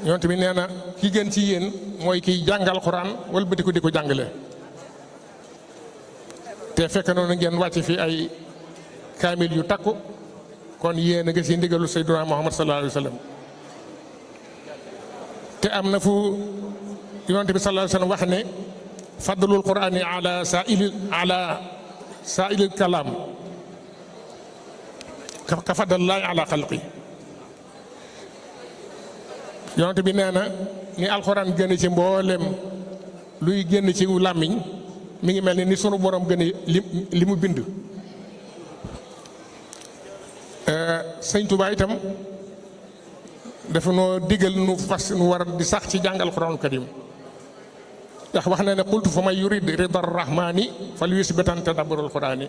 yonent bi nee na ki gën ci yéen mooy kiy jàngal alxuraan wala bëti ko di ko jàngale te fekk noonu ngeen wàcc fi ay kaamil yu takku kon yéen a ngi si ndigalu Seydina Muhammad sallallahu alayhi wa sallam te am na fu yonent bi sallallahu alayhi wa sallam wax ne fadlul qur'ani ala saa'ilil kalaam ka fadlillahi ala xalqi yonent bi nee na ni alxuraan gën ci mboolem luy génn ci làmmiñ mi ngi mel ni sunu borom gën li mu bind. Sëñ Tuubaa itam dafa noo digal nu fas nu war di sax ci jàng alxuraanul karim ndax wax na ne qultu fa man yurid ridar rahmani fal yusbitan tadabburul qur'ani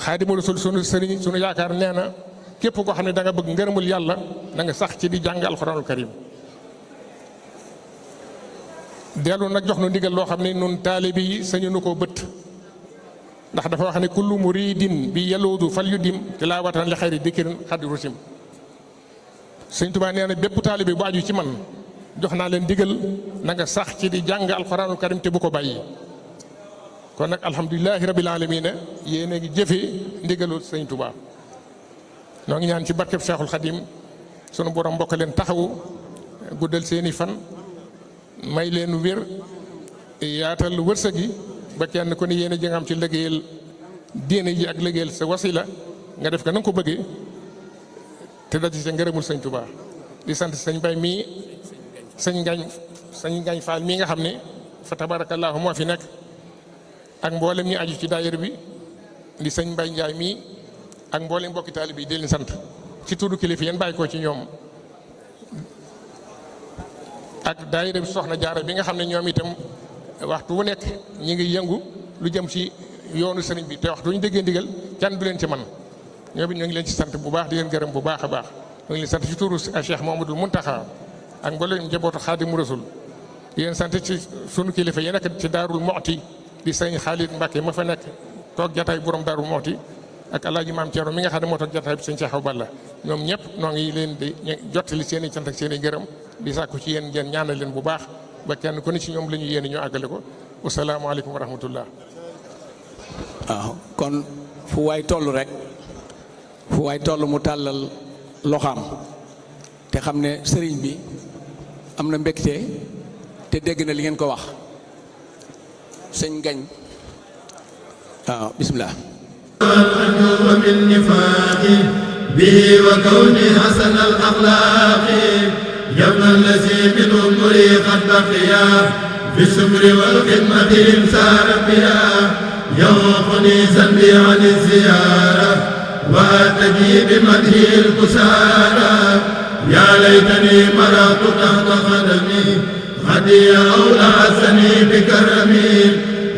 Xaadimu Rasuul sunu sëriñ sunu yaakaar nee na képp koo xam ne da nga bëgg ngërëmul yàlla da nga sax ci di jàng alxuraanul karim dellu nag jox nu ndigal loo xam ne nun taalibe yi sañu nu koo bët ndax dafa wax ne kullu muridin bi yaluudu fal yudim tilaawatan li xayri dikrin xaddi rusim Sëñ Tuubaa nee na bépp taalibe bu aju ci man jox naa leen ndigal na nga sax ci di jàng alxuraanul karim te bu ko bàyyi kon nag alhamdulilahi rabil alamina yéen a ngi jëfe ndigalul Sëñ Tuubaa noo ngi ñaan ci barkeb Cheikhul Khadim sunu borom mbokk leen taxawu guddal seeni fan may leen wér yaatal wërsëg yi ba kenn ku ne yéen a ji nga am ci liggéeyal diine ji ak liggéeyal sa wasila nga def ko na nga ko bëggee te daj sa ngërëmul Sëñ Tuubaa di sant sëñ Bay mii sëñ Ngañ Faal mii nga xam ne fa tabarakallahu moo fi nekk ak mboolem ñu aju ci daayira bi di sëñ Mbay Njaay mii ak mboolem mbokki taalibe yi di leen sant ci turu kilifa yéen bàyyi ko ci ñoom ak daayira bi soxna jaara bi nga xam ne ñoom itam waxtu wu nekk ñi ngi yëngu lu jëm ci yoonu sëriñ bi te waxtu ñu déggee ndigal kenn du leen ci man ñoom it ñoo ngi leen ci sant bu baax di leen gërëm bu baax a baax ñoo ngi leen sant ci turu Cheikh Mamadou Muntaxa ak mboolem njabootu Xaadimu Rasuul di leen sant ci sunu kilifa yi nekk ci Daarul Muxti di sëñ Xaalid Mbàkke ma fa nekk toog jataay borom Daarul Muxti ak alaaji maam Thierno mi nga xam ne moo toog jataay bi sëñ Cheikh Balla ñoom ñëpp noo ngi leen di jottali seen i cant ak seen i gërëm di sàkku ci yéen ngeen ñaanal leen bu baax ba kenn ku ne ci ñoom la ñu yéene ñu àggale ko wasalaamaaleykum wa rahmatullah. waaw kon fu waay toll rek fu waay toll mu tàllal loxaam te xam ne sëriñ bi am na mbégte te dégg na li ngeen ko wax sëñ Gañ waaw bisimilah. به وكوني حسن الأخلاق يبنى الذي من أمري قد بقيا في السمر والخدمة إنسان بها يوقني ذنبي عن الزيارة وأتجي بمدحه الكسالى يا ليتني مررت تحت قدمي هدي أو لعسني بكرمي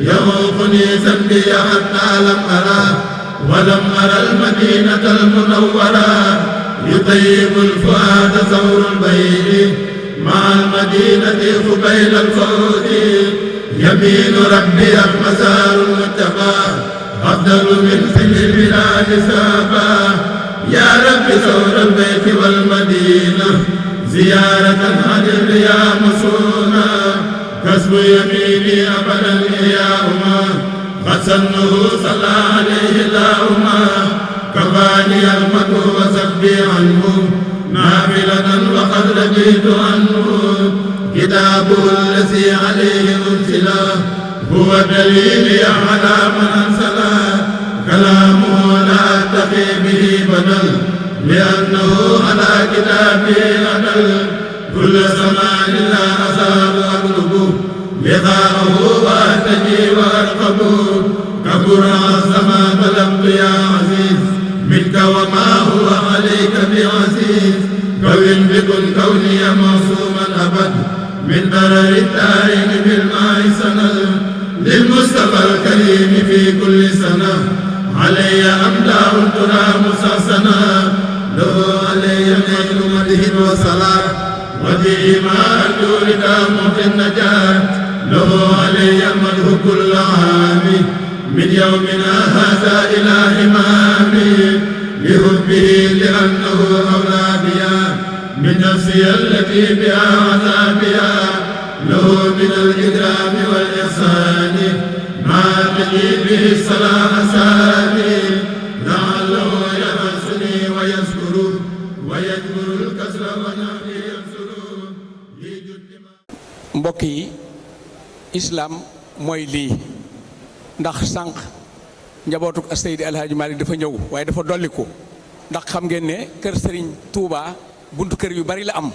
يوقني ذنبي حتى لم أرى ولم أرى المدينة المنورة يطيب الفؤاد ثور البيت مع المدينة قبيل الفوت يمين ربي المزار المتبع أفضل من سجل البلاد سابا يا رب ثور البيت والمدينة زيارة عن الرياء مسونا كسب يميني أبدا إياهما فسنه صلى عليه اللهم كفاني المدح وسبي عنه نافلة وقد رجيت عنه كتابه الذي عليه أنزل هو دليلي على من أنزل كلامه لا أتقي به بدل لأنه على كتابه أدل كل زمان لا أزال أطلبه لقاءه وأتجي وأرقبه كبر الزمان بلغت يا عزيز منك وما هو عليك بعزيز كون بكن كوني معصوما أبد من ضرر الدارين بالماء سند للمصطفى المصطفى الكريم في كل سنة علي أمداء ترى مساسنا له علي نيل مده وصلاة وبه ما أرجو رداه في النجاة له علي مده كل عام من يومنا هذا إلى إمامي بحبه لأنه أولى بيا من نفسي التي بها عذابيا له من الإكرام والإحسان ما تجي به الصلاح سامي لعله يحسني ويذكر ويجبر الكسر ونحن ينصر mbokk yi islaam mooy lii ndax sànq njabootu Seydi Alhaaji Malick dafa ñëw waaye dafa dolliku ndax xam ngeen ne kër Serigne Touba buntu kër yu bari la am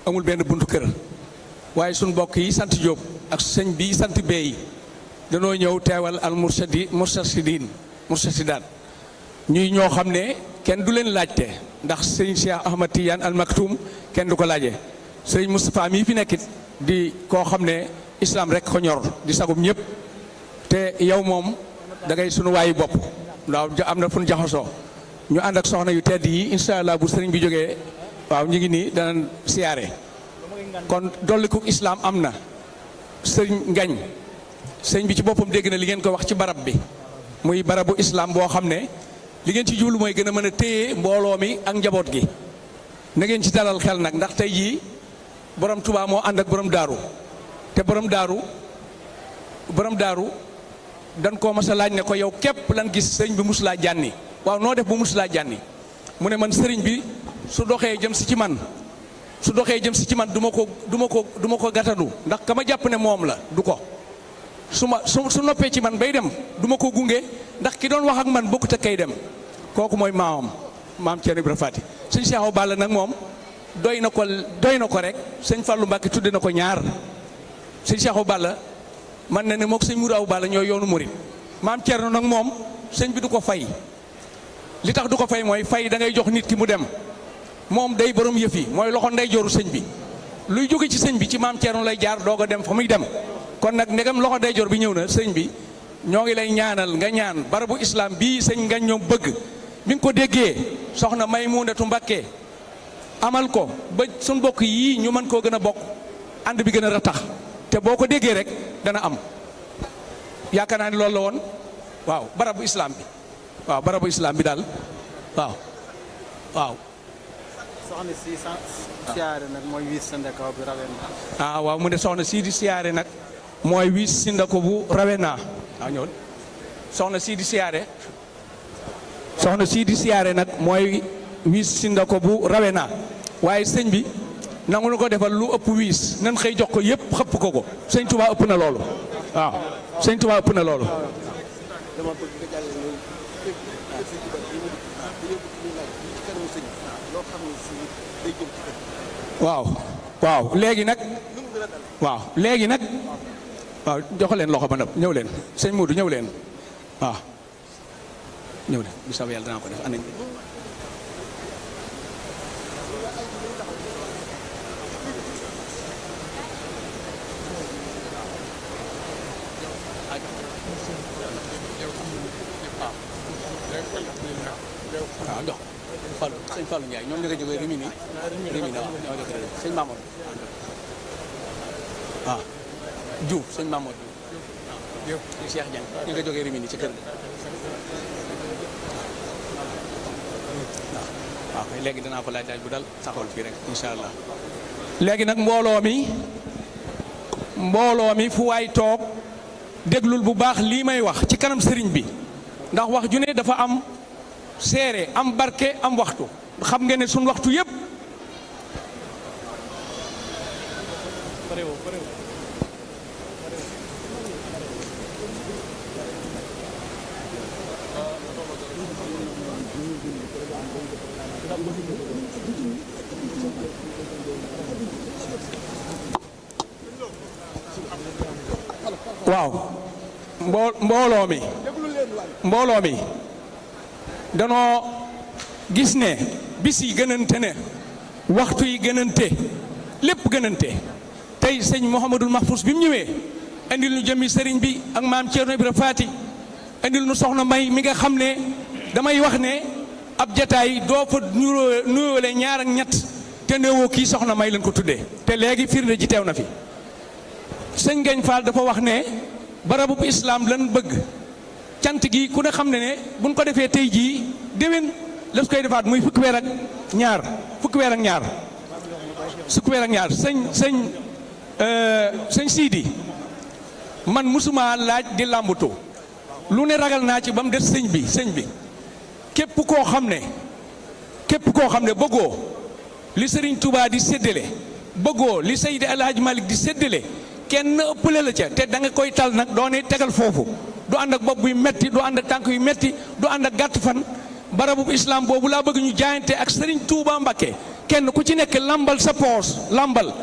amul benn buntu kër waaye suñ mbokk yi sant Diop ak sëñ bi sant Bey danoo ñëw teewal al murshidaan ñuy ñoo xam ne kenn du leen laajte ndax sëñ Cheikh Ahmad Tidiane al Maktoum kenn du ko laaje sëñ Moustapha mii fi nekkit di koo xam ne islam rek ko ñor di sagum ñëpp te yow moom da ngay sunu waayu bopp waaw am na fu nu jaxasoo ñu ànd ak soxna yu tedd yi incha allah bu sëriñ bi jógee waaw ñu ngi nii danañ siyaare kon dolliku islam am na sëriñ ngañ sëriñ bi ci boppam dégg na li ngeen ko wax ci barab bi muy barabu islam boo xam ne li ngeen ci jublu mooy gën a mën a téye mbooloo mi ak njaboot gi na ngeen ci dalal xel nag ndax tey jii borom Tuubaa moo ànd ak borom daaru te borom daaru dan koo mas a laaj ne ko yow képp lan gis sëriñ bi musulaa jànni waaw noo def bu musulaa jànni mu ne man sëriñ bi su doxee jëm si ci man du ma ko gàttanu ndax ka ma jàpp ne moom la du ko su noppee ci man bay dem du ma ko gunge ndax ki doon wax ak man bokkut ak kay dem kooku mooy maam Thierno Ibra Faty sëñ Cheikh Awa Balla nag moom doy na ko rek sëñ Fallou Mbacke tudde na ko ñaar sëñ Cheikh Awa Balla man na ne mook sëñ Mourou Awa Balla ñooy yoonu murit maam Thierno nag moom sëñ bi du ko fay li tax du ko fay mooy fay da ngay jox nit ki mu dem moom day borom yëf yi mooy loxo nday jooru sëñ bi luy jóge ci sëñ bi ci maam Thierno lay jaar doog a dem fa muy dem kon nag ndegam loxo nday joor bi ñëw na sëñ bi ñoo ngi lay ñaanal nga ñaan barabu islam bii sëñ nga ñoom bëgg bi nga ko déggee soxna Maymunatu Mbakke amal ko ba suñ bokk yii ñu mën koo gën a bokk ànd bi gën a ratax te boo ko déggee rek dana am yaakaar naa ni loolu la woon waaw barabu islam bi waaw barabu islam bi daal waaw soxna si siyaare nag mooy wiis sa ndeko bu Ravenna. waaw mu ne soxna sii di siyaare nag mooy wiis si ndeko bu Ravenna waaw ñëwul soxna sii di siyaare nag mooy wiis si ndeko bu Ravenna waaye sëñ bi nangu na ko defal lu ëpp wiis nan xëy jox ko yëpp xëpp ko sëñ Touba ëpp na loolu waaw sëñ Touba ëpp na loolu waaw léegi nag waaw jox leen loxo ba nag ñëw leen sëñ Modou ñëw leen waaw ñëw leen bu soobee yàlla danaa ko def anañ waaw jox Fallou sëñ Fallou Ndiaye ñoom ñu nga jógee Rimini waaw ñoo jógee sëñ Mamadou waaw Diouf sëñ Mamadou Diouf Cheikh Dieng ñu nga jógee Rimini ci kër gi waaw kay léegi danaa ko laaj bu dal taxawal fii rek incha allah léegi nag mbooloo mi fu waay toog déglul bu baax lii may wax ci kanam sëriñ bi ndax wax ju ne dafa am seere am barke am waxtu xam nga ne suñ waxtu yépp waaw mbooloo mi danoo gis ne bis yi gënante ne waxtu yi gënante lépp gënante tey sëñ Mouhamadul Mahfous bi mu ñëwee andil nu jëmmi sëriñ bi ak maam Thierno Ibra Faati andil nu soxna May mi nga xam ne damay wax ne ab jataay doo fa nuyoole ñaar ak ñett te néewoo kii soxna May lañ ko tuddee te léegi firnde ji teew na fi sëñ Ngañ Fall dafa wax ne barabu islam lan bëgg cant gi ku ne xam ne buñ ko defee tey jii déwén las koy defaat muy fukki weer ak ñaar sëñ Sidi man musuma laaj di làmbatu lu ne ragal naa ci ba mu des sëñ bi képp koo xam ne bëggoo li Sëriñ Touba di séddale bëggoo li Seydi El Hadji Malick di séddale kenn ëppale la ca te da nga koy tal nag doone tegal foofu du ànd ak bopp buy metti du ànd ak tànk yu metti du ànd ak gàtt fan barabu islam boobu laa bëgg ñu jaayante ak Sëriñ Touba Mbakke kenn ku ci nekk lambal sa poos lambal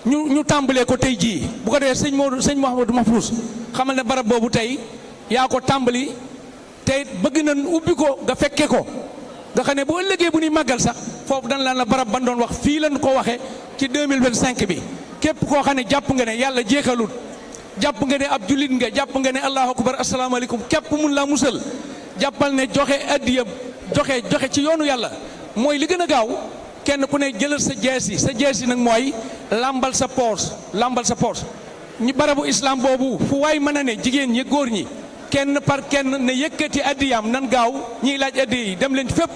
ñu tàmbalee ko tey jii bu ko defee sëñ Mouhamadou Mahfouz xamal ne barab boobu tey yaa ko tàmbali tey bëgg nañ ubbi ko nga fekke ko nga xam ne bu ëllëgee bu ñuy màggal sax foofu dañ laan la barab ban doon wax fii lañ ko waxee ci 2025 bi képp koo xam ne jàpp nga ne yàlla jeexalut jàpp nga ne ab jullit nga jàpp nga ne allahu akbar asalaamaaleykum képp mun laa musal jàppal ne joxe addiya joxe ci yoonu yàlla mooy li gën a gaaw kenn ku ne jëlal sa jeesi nag mooy lambal sa poos ñu barabu islam boobu fu waay mën a ne jigéen ñi góor ñi kenn par kenn ne yëkkati addiyam nan gaaw ñiy laaj addiya yi dem leen fépp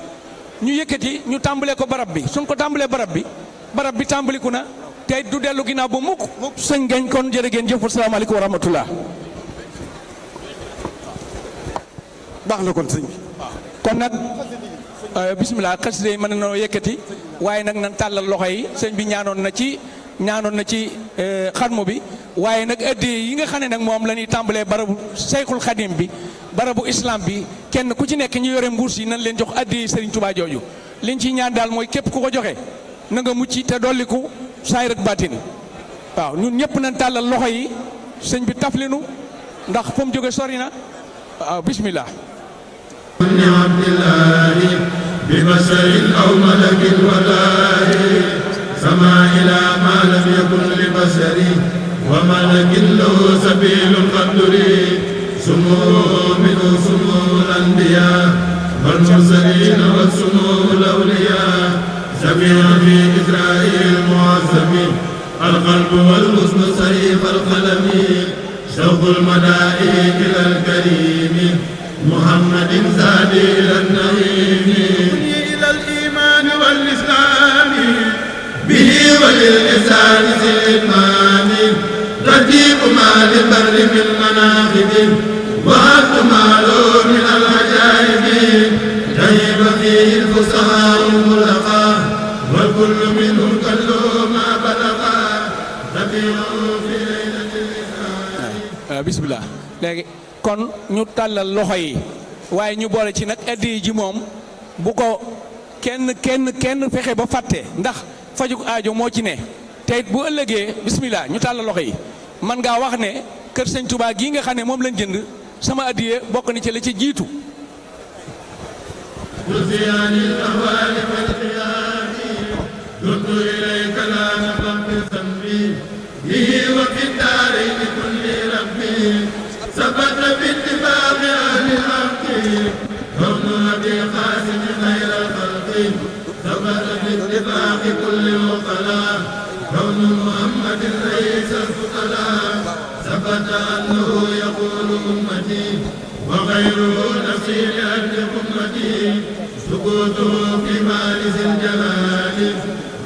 ñu yëkkati ñu tàmbalee ko barab bi suñ ko tàmbalee barab bi tàmbaliku na te du dellu ginnaaw ba mukk sëñ Ngañ kon jërë ngeen jëf asalaamaaleykum wa rahmatullah baax na kon sëñ bi kon nag bisimilah xasida yi mën na noo yëkkati waaye nag nan tàllal loxo yi sëñ bi ñaanoon na ci xarmu bi waaye nag addiya yi nga xam ne nag moom la ñuy tàmbalee barabu Seyxul Xadim bi barabu islam bi kenn ku ci nekk ñu yore mbuus yi nan leen jox addiya yi Sëriñ Tuubaa jooju liñ ciy ñaan daal mooy képp ku ko joxe na nga mucc te dolliku saayir ak baatin waaw ñun ñëpp nañ tàllal loxo yi sëñ bi taflinu ndax fa mu jóge sori na waaw bismillah ibni abdillahi bi basarin aw malakin walahi sama ila ma lam yakun li basari wa malakin lahu sabilun qadri sumuu minhu sumuu al-anbiya wal mursalin wa sumuu al-awliya سمع في إسرائيل المعظم القلب والحسن سريف القلم شوق المدائن إلى الكريم محمد زادي إلى النعيم إلى الإيمان والإسلام به وللإحسان ذي الإتمام ترتيب ما للبر من مناخب وعبد ماله من العجائب طيب فيه الفصحاء الملقى والكل منهم كله ما بلغا تبيعه في ليلة الإسراء bismillah léegi kon ñu tàllal loxo yi waaye ñu boole ci nag addiya ji moom bu ko kenn fexe ba fàtte ndax fajuk aajo moo ci ne te it bu ëllëgee bismillah ñu tàllal loxo yi man ngaa wax ne kër sëñ Touba gii nga xam ne moom lañ jënd sama addiya bokk na ci la ci jiitu وزيان الأهوال والقيام درت إليك لا نفق ذنبي به وفي الدارين كل ربي ثبت باتفاق أهل الحق كون أبي قاسم خير الخلق ثبت باتفاق كل العقلاء كون محمد رئيس الفضلاء ثبت أنه يقول أمتي وغيره نفسي لأجل أمتي سكوته في مال ذي الجلال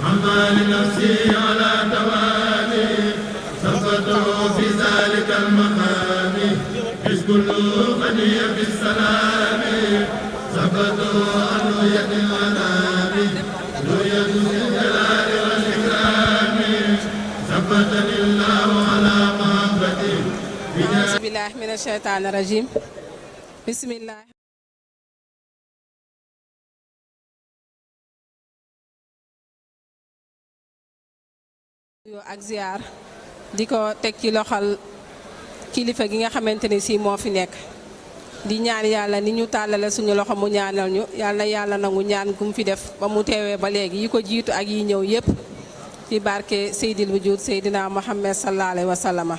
عما لنفسي على توالي ثبته في ذلك المقام إذ كله غني بالسلام ثبته عن رؤية الأنام رؤية ذي الجلال والإكرام ثبتني الله على محبته أعوذ بالله من الشيطان الرجيم بسم الله ak ziar di ko teg ci loxal kilifa gi nga xamante ne si moo fi nekk di ñaan yàlla ni ñu tàllale suñu loxo mu ñaanal ñu yàlla nangu ñaan gu mu fi def ba mu teewee ba léegi yi ko jiitu ak yi ñëw yépp ci barke Seydil Wujud Seydina Muhammad sallallahu alayhi wa sallama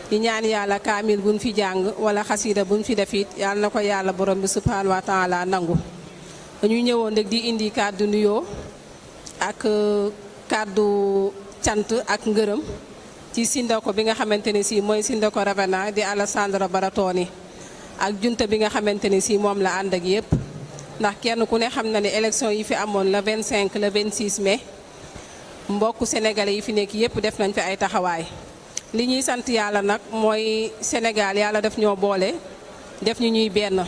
di ñaan yàlla kaamil buñ fi jàng wala xasida buñ fi def it yàlla na ko yàlla borom bi subhanahu wa taala nangu. dañuy ñëwoon rek di indi kàddu nuyoo ak kàddu cant ak ngërëm ci Sindako bi nga xamante ne si mooy Sindako Ravenna di Alessandro Baratoni ak junta bi nga xamante ne si moom la ànd ak yëpp ndax kenn ku ne xam na ne élection yi fi amoon le 25 le 26 mai mbokku sénégalais yi fi nekk yëpp def nañ fi ay taxawaay. li ñuy sant yàlla nag mooy Sénégal yàlla def ñoo boole def ñu ñuy benn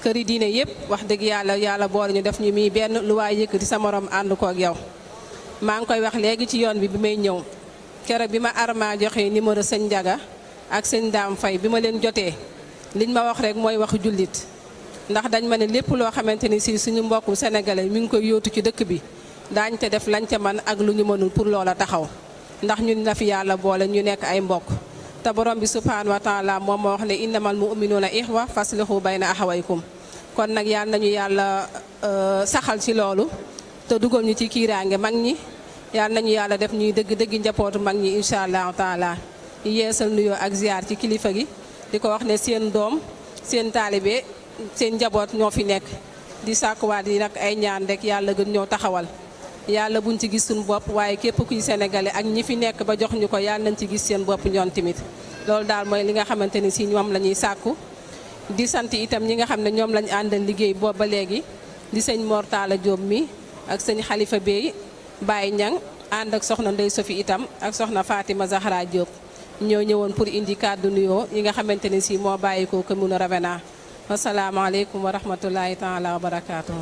këri diine yëpp wax dëgg yàlla boole ñu def ñu muy benn lu waay yëkkati sa morom ànd ko ak yow. maa ngi koy wax léegi ci yoon bi may ñëw keroog bi ma Arma joxe numéro sëñ Ndiaga ak sëñ Dame Faye bi ma leen jotee liñ ma wax rek mooy waxu jullit ndax dañ ma ne lépp loo xamante ni si suñu mbokku sénégalais mi ngi koy yóotu ci dëkk bi daañ te def lañ ca man ak lu ñu mënul pour loola taxaw ndax ñun na fi yàlla boole ñu nekk ay mbokk te borom bi subhanahu wa taala moom moo wax ne innamal mu'minuuna ixwa faslihu bayna axawaykum kon nag yàlla nañu yàlla saxal ci loolu te dugal ñu ci kiiraange mag ñi yàlla nañu yàlla def ñuy dëgg njabootu mag ñi incha allahu taala yeesal nuyoo ak ziar ci kilifa gi di ko wax ne seen doom seen taalibe seen njaboot ñoo fi nekk di sàkkuwaat yi nag ay ñaan rek yàlla gën ñoo taxawal yàlla buñ ci gis suñu bopp waaye képp kuy sénégalais ak ñi fi nekk ba jox ñu ko yàlla nañ ci gis seen bopp ñoom tamit loolu daal mooy li nga xamante ni si ñoom la ñuy sàkku di sant itam ñi nga xam ne ñoom lañ àndal liggéey boobu ba léegi di sëñ Mortala Diop mi ak sëñ Khalifa Bey Baye Ñang ànd ak soxna Ndey Sofi itam ak soxna Fatima Zahra Diop ñoo ñëwoon pour indi kàddu nuyoo yi nga xamante ne si moo bàyyi ko commune Ravenna wasalaamaaleykum wa rahmatullahi taala wa barakaatu.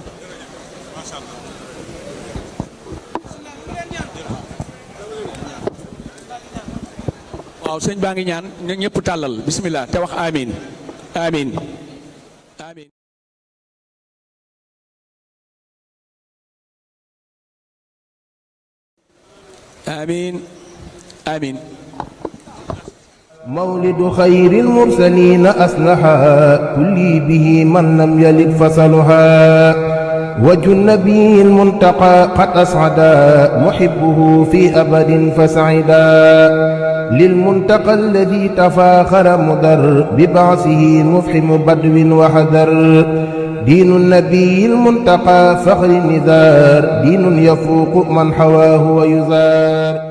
waaw sëñ baa ngi ñaan ñëpp tàllal bismillah te wax amin amin amin آمين آمين مولد خير المرسلين أصلحا كلي به من لم يلد فصلها وجه النبي المنتقى قد أسعدا محبه في أبد فسعدا للمنتقى الذي تفاخر مضر ببعثه مفحم بدو وحذر دين النبي المنتقى فخر النذار دين يفوق من حواه ويزار